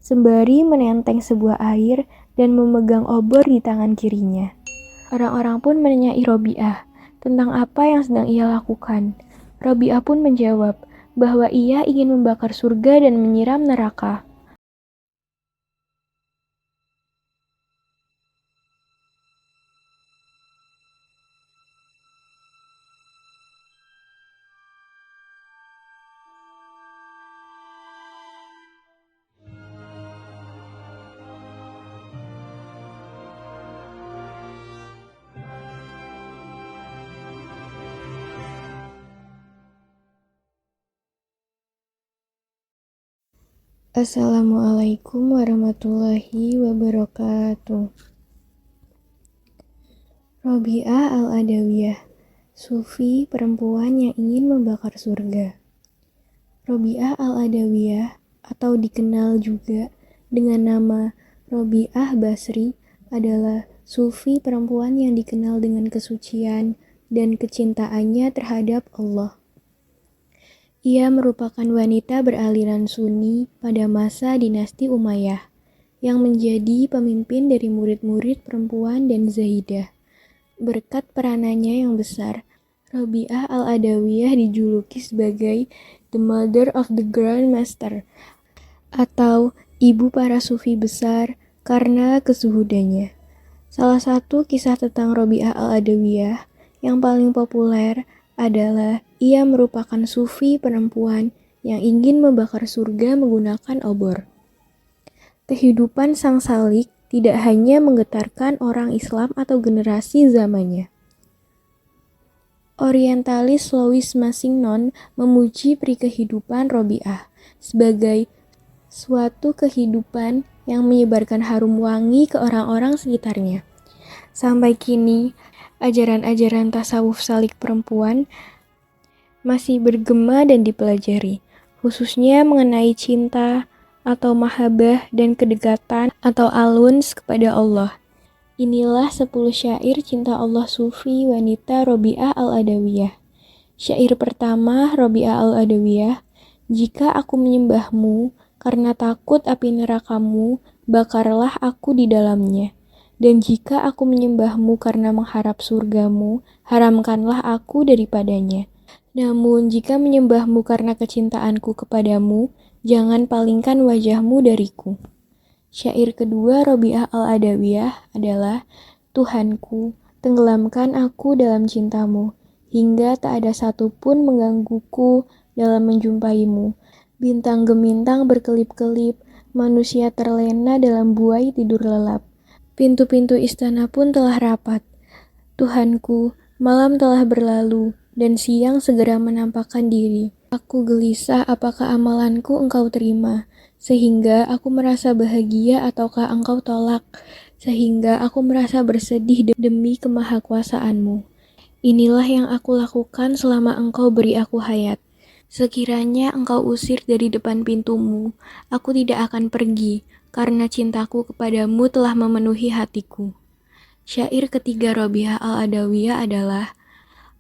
sembari menenteng sebuah air dan memegang obor di tangan kirinya. Orang-orang pun menanyai Robi'ah tentang apa yang sedang ia lakukan. Robi'ah pun menjawab bahwa ia ingin membakar surga dan menyiram neraka. Assalamualaikum warahmatullahi wabarakatuh. Robi'ah al-Adawiyah, sufi perempuan yang ingin membakar surga. Robi'ah al-Adawiyah atau dikenal juga dengan nama Robi'ah Basri adalah sufi perempuan yang dikenal dengan kesucian dan kecintaannya terhadap Allah. Ia merupakan wanita beraliran Sunni pada masa dinasti Umayyah yang menjadi pemimpin dari murid-murid perempuan dan Zahidah. Berkat peranannya yang besar, Robi'ah al-Adawiyah dijuluki sebagai The Mother of the Grand Master atau ibu para sufi besar karena kezuhudannya. Salah satu kisah tentang Robi'ah al-Adawiyah yang paling populer adalah ia merupakan sufi perempuan yang ingin membakar surga menggunakan obor. Kehidupan sang salik tidak hanya menggetarkan orang Islam atau generasi zamannya. Orientalis Louis Massignon memuji kehidupan Robi'ah sebagai suatu kehidupan yang menyebarkan harum wangi ke orang-orang sekitarnya. Sampai kini, ajaran-ajaran tasawuf salik perempuan masih bergema dan dipelajari, khususnya mengenai cinta atau mahabbah dan kedekatan atau aluns kepada Allah. Inilah 10 syair cinta Allah sufi wanita Robi'ah al-Adawiyah. Syair pertama Robi'ah al-Adawiyah, jika aku menyembahmu karena takut api nerakamu, bakarlah aku di dalamnya. Dan jika aku menyembahmu karena mengharap surgamu, haramkanlah aku daripadanya. Namun jika menyembahmu karena kecintaanku kepadamu, jangan palingkan wajahmu dariku. Syair kedua Robi'ah al-Adawiyah adalah, Tuhanku, tenggelamkan aku dalam cintamu, hingga tak ada satupun menggangguku dalam menjumpaimu. Bintang gemintang berkelip-kelip, manusia terlena dalam buai tidur lelap. Pintu-pintu istana pun telah rapat. Tuhanku, malam telah berlalu, dan siang segera menampakkan diri. Aku gelisah apakah amalanku engkau terima, sehingga aku merasa bahagia ataukah engkau tolak, sehingga aku merasa bersedih demi kemahakuasaanmu. Inilah yang aku lakukan selama engkau beri aku hayat. Sekiranya engkau usir dari depan pintumu, aku tidak akan pergi, karena cintaku kepadamu telah memenuhi hatiku. Syair ketiga Robi'ah al-Adawiyah adalah,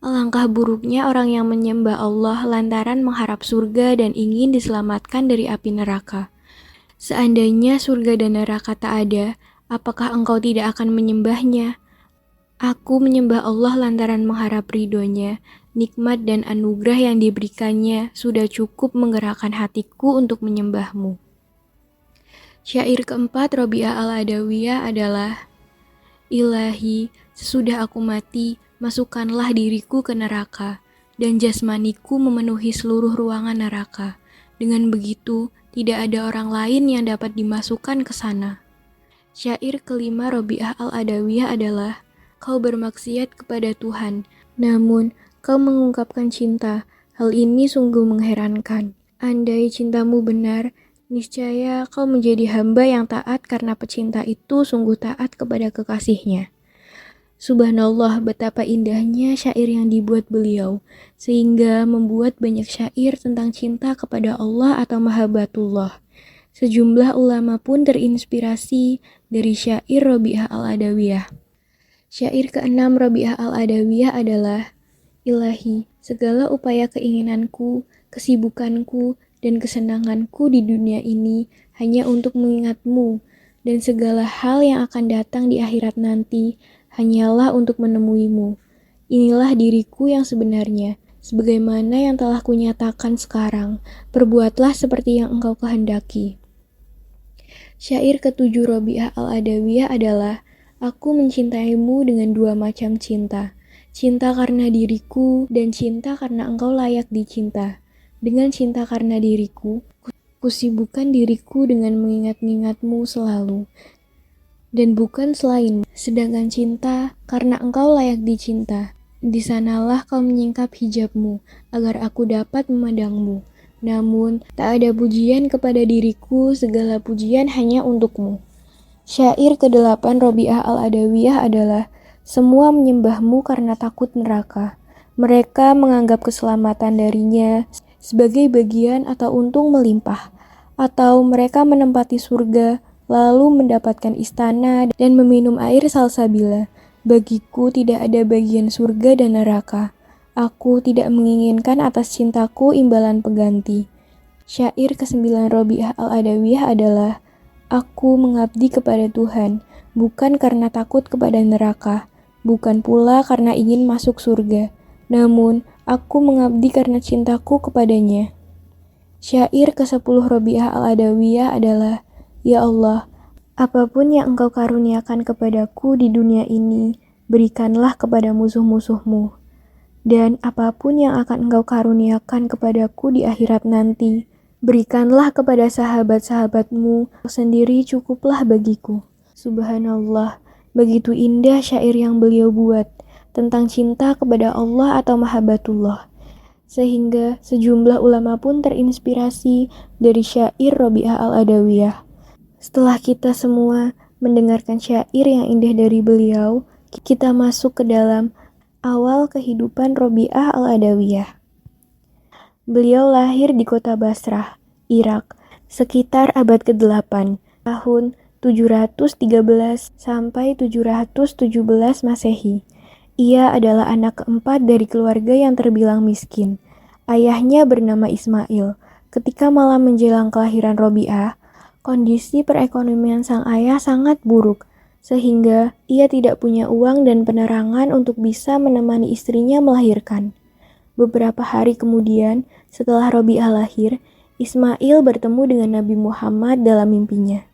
alangkah buruknya orang yang menyembah Allah lantaran mengharap surga dan ingin diselamatkan dari api neraka. Seandainya surga dan neraka tak ada, apakah engkau tidak akan menyembahnya? Aku menyembah Allah lantaran mengharap ridhonya. Nikmat dan anugerah yang diberikannya sudah cukup menggerakkan hatiku untuk menyembahmu. Syair keempat Robi'ah al-Adawiyah adalah, Ilahi, sesudah aku mati, masukkanlah diriku ke neraka, dan jasmaniku memenuhi seluruh ruangan neraka. Dengan begitu, tidak ada orang lain yang dapat dimasukkan ke sana. Syair kelima Robi'ah al-Adawiyah adalah, kau bermaksiat kepada Tuhan, namun kau mengungkapkan cinta. Hal ini sungguh mengherankan. Andai cintamu benar, niscaya kau menjadi hamba yang taat karena pecinta itu sungguh taat kepada kekasihnya. Subhanallah, betapa indahnya syair yang dibuat beliau, sehingga membuat banyak syair tentang cinta kepada Allah atau mahabbatullah. Sejumlah ulama pun terinspirasi dari syair Robi'ah al-Adawiyah. Syair keenam Robi'ah al-Adawiyah adalah, Ilahi, segala upaya keinginanku, kesibukanku, dan kesenanganku di dunia ini hanya untuk mengingatmu, dan segala hal yang akan datang di akhirat nanti hanyalah untuk menemuimu. Inilah diriku yang sebenarnya, sebagaimana yang telah kunyatakan sekarang. Perbuatlah seperti yang engkau kehendaki. Syair ketujuh Robiah Al-Adawiyah adalah, aku mencintaimu dengan dua macam cinta. Cinta karena diriku dan cinta karena engkau layak dicinta. Dengan cinta karena diriku, kusibukkan diriku dengan mengingat-ingatmu selalu. Dan bukan selainmu. Sedangkan cinta karena engkau layak dicinta. Di sanalah kau menyingkap hijabmu, agar aku dapat memandangmu. Namun, tak ada pujian kepada diriku, segala pujian hanya untukmu. Syair ke-8 Robiah Al-Adawiyah adalah, semua menyembahmu karena takut neraka. Mereka menganggap keselamatan darinya sebagai bagian atau untung melimpah. Atau mereka menempati surga, lalu mendapatkan istana dan meminum air salsabila. Bagiku tidak ada bagian surga dan neraka. Aku tidak menginginkan atas cintaku imbalan pengganti. Syair ke-9 Robiah Al-Adawiyah adalah, aku mengabdi kepada Tuhan, bukan karena takut kepada neraka, bukan pula karena ingin masuk surga, namun aku mengabdi karena cintaku kepadanya. Syair ke-10 Robiah Al-Adawiyah adalah, ya Allah, apapun yang engkau karuniakan kepadaku di dunia ini, berikanlah kepada musuh-musuhmu. Dan apapun yang akan engkau karuniakan kepadaku di akhirat nanti, berikanlah kepada sahabat-sahabatmu, sendiri cukuplah bagiku. Subhanallah, begitu indah syair yang beliau buat tentang cinta kepada Allah atau mahabbatullah. Sehingga sejumlah ulama pun terinspirasi dari syair Robiah Al-Adawiyah. Setelah kita semua mendengarkan syair yang indah dari beliau, kita masuk ke dalam awal kehidupan Robiah Al-Adawiyah. Beliau lahir di kota Basrah, Irak, sekitar abad ke-8, tahun 713 sampai 717 Masehi. Ia adalah anak keempat dari keluarga yang terbilang miskin. Ayahnya bernama Ismail. Ketika malam menjelang kelahiran Robiah, kondisi perekonomian sang ayah sangat buruk, sehingga ia tidak punya uang dan penerangan untuk bisa menemani istrinya melahirkan. Beberapa hari kemudian, setelah Robiah lahir, Ismail bertemu dengan Nabi Muhammad dalam mimpinya.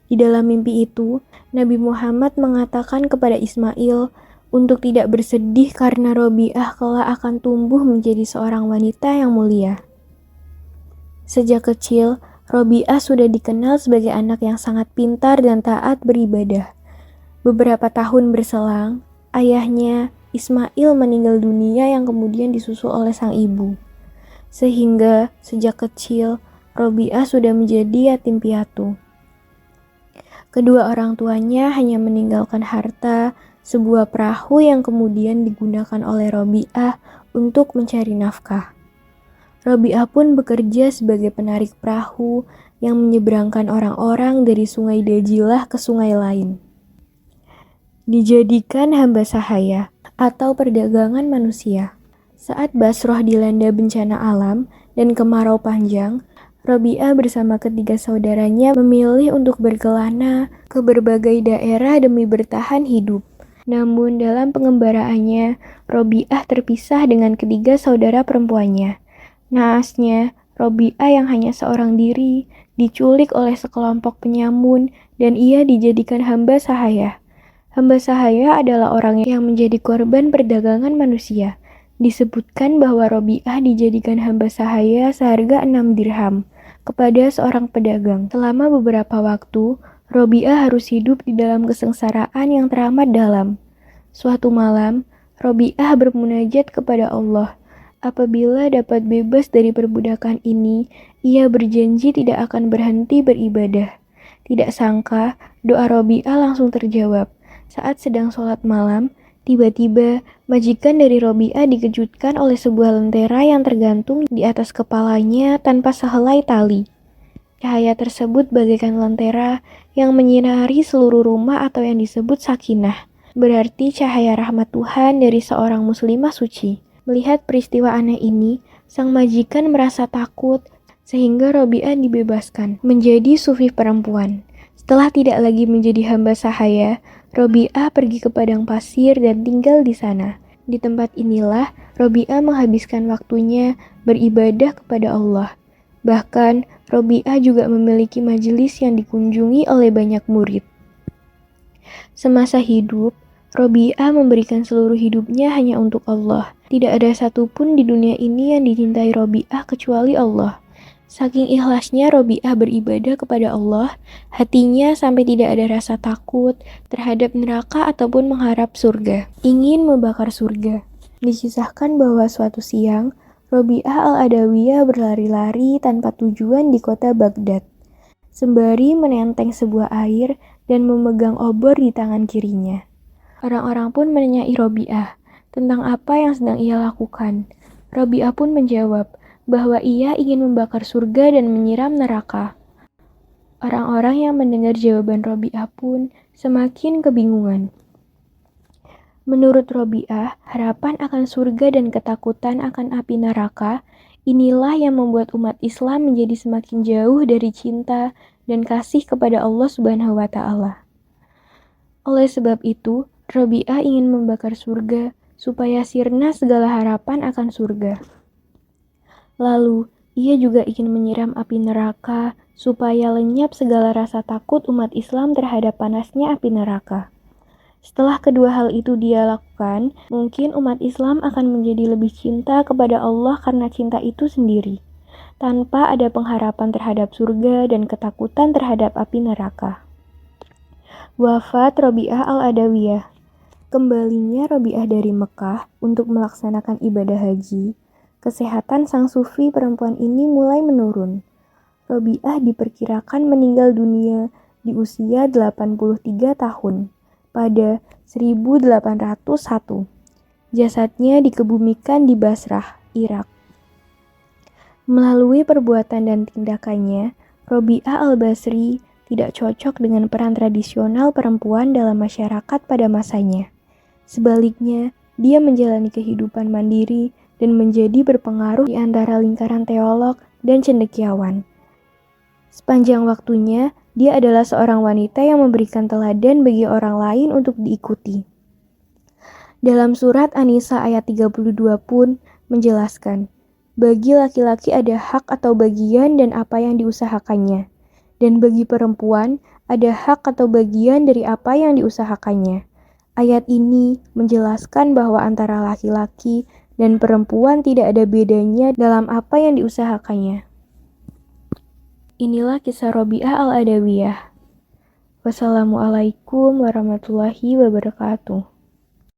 Di dalam mimpi itu, Nabi Muhammad mengatakan kepada Ismail untuk tidak bersedih karena Robiah kelak akan tumbuh menjadi seorang wanita yang mulia. Sejak kecil, Robiah sudah dikenal sebagai anak yang sangat pintar dan taat beribadah. Beberapa tahun berselang, ayahnya Ismail meninggal dunia yang kemudian disusul oleh sang ibu. Sehingga sejak kecil, Robiah sudah menjadi yatim piatu. Kedua orang tuanya hanya meninggalkan harta, sebuah perahu yang kemudian digunakan oleh Robiah untuk mencari nafkah. Robiah pun bekerja sebagai penarik perahu yang menyeberangkan orang-orang dari sungai Dajilah ke sungai lain. Dijadikan hamba sahaya atau perdagangan manusia. Saat Basrah dilanda bencana alam dan kemarau panjang, Robiah bersama ketiga saudaranya memilih untuk berkelana ke berbagai daerah demi bertahan hidup. Namun dalam pengembaraannya, Robiah terpisah dengan ketiga saudara perempuannya. Naasnya, Robiah yang hanya seorang diri, diculik oleh sekelompok penyamun dan ia dijadikan hamba sahaya. Hamba sahaya adalah orang yang menjadi korban perdagangan manusia. Disebutkan bahwa Robiah dijadikan hamba sahaya seharga 6 dirham kepada seorang pedagang. Selama beberapa waktu, Robiah harus hidup di dalam kesengsaraan yang teramat dalam. Suatu malam, Robiah bermunajat kepada Allah. Apabila dapat bebas dari perbudakan ini, ia berjanji tidak akan berhenti beribadah. Tidak sangka, doa Robiah langsung terjawab. Saat sedang sholat malam, tiba-tiba majikan dari Robiah dikejutkan oleh sebuah lentera yang tergantung di atas kepalanya tanpa sehelai tali. Cahaya tersebut bagaikan lentera yang menyinari seluruh rumah atau yang disebut sakinah. Berarti cahaya rahmat Tuhan dari seorang muslimah suci. Melihat peristiwa aneh ini, sang majikan merasa takut sehingga Robi'ah dibebaskan menjadi sufi perempuan. Setelah tidak lagi menjadi hamba sahaya, Robi'ah pergi ke padang pasir dan tinggal di sana. Di tempat inilah Robi'ah menghabiskan waktunya beribadah kepada Allah. Bahkan Robi'ah juga memiliki majelis yang dikunjungi oleh banyak murid. Semasa hidup, Robi'ah memberikan seluruh hidupnya hanya untuk Allah. Tidak ada satupun di dunia ini yang dicintai Robi'ah kecuali Allah. Saking ikhlasnya Robi'ah beribadah kepada Allah, hatinya sampai tidak ada rasa takut terhadap neraka ataupun mengharap surga. Ingin membakar surga. Dikisahkan bahwa suatu siang, Robi'ah al-Adawiyah berlari-lari tanpa tujuan di kota Baghdad, sembari menenteng sebuah air dan memegang obor di tangan kirinya. Orang-orang pun menanyai Robi'ah tentang apa yang sedang ia lakukan. Robi'ah pun menjawab bahwa ia ingin membakar surga dan menyiram neraka. Orang-orang yang mendengar jawaban Robi'ah pun semakin kebingungan. Menurut Robi'ah, harapan akan surga dan ketakutan akan api neraka, inilah yang membuat umat Islam menjadi semakin jauh dari cinta dan kasih kepada Allah Subhanahu wa Ta'ala. Oleh sebab itu, Robi'ah ingin membakar surga supaya sirna segala harapan akan surga. Lalu, ia juga ingin menyiram api neraka supaya lenyap segala rasa takut umat Islam terhadap panasnya api neraka. Setelah kedua hal itu dia lakukan, mungkin umat Islam akan menjadi lebih cinta kepada Allah karena cinta itu sendiri, tanpa ada pengharapan terhadap surga dan ketakutan terhadap api neraka. Wafat Robi'ah al-Adawiyah. Kembalinya Robi'ah dari Mekah untuk melaksanakan ibadah haji, kesehatan sang sufi perempuan ini mulai menurun. Robi'ah diperkirakan meninggal dunia di usia 83 tahun pada 1801. Jasadnya dikebumikan di Basrah, Irak. Melalui perbuatan dan tindakannya, Robi'ah al-Basri tidak cocok dengan peran tradisional perempuan dalam masyarakat pada masanya. Sebaliknya, dia menjalani kehidupan mandiri dan menjadi berpengaruh di antara lingkaran teolog dan cendekiawan. Sepanjang waktunya, dia adalah seorang wanita yang memberikan teladan bagi orang lain untuk diikuti. Dalam surat An-Nisa ayat 32 pun menjelaskan, bagi laki-laki ada hak atau bagian dan apa yang diusahakannya, dan bagi perempuan ada hak atau bagian dari apa yang diusahakannya. Ayat ini menjelaskan bahwa antara laki-laki dan perempuan tidak ada bedanya dalam apa yang diusahakannya. Inilah kisah Robi'ah al-Adawiyah. Wassalamualaikum warahmatullahi wabarakatuh.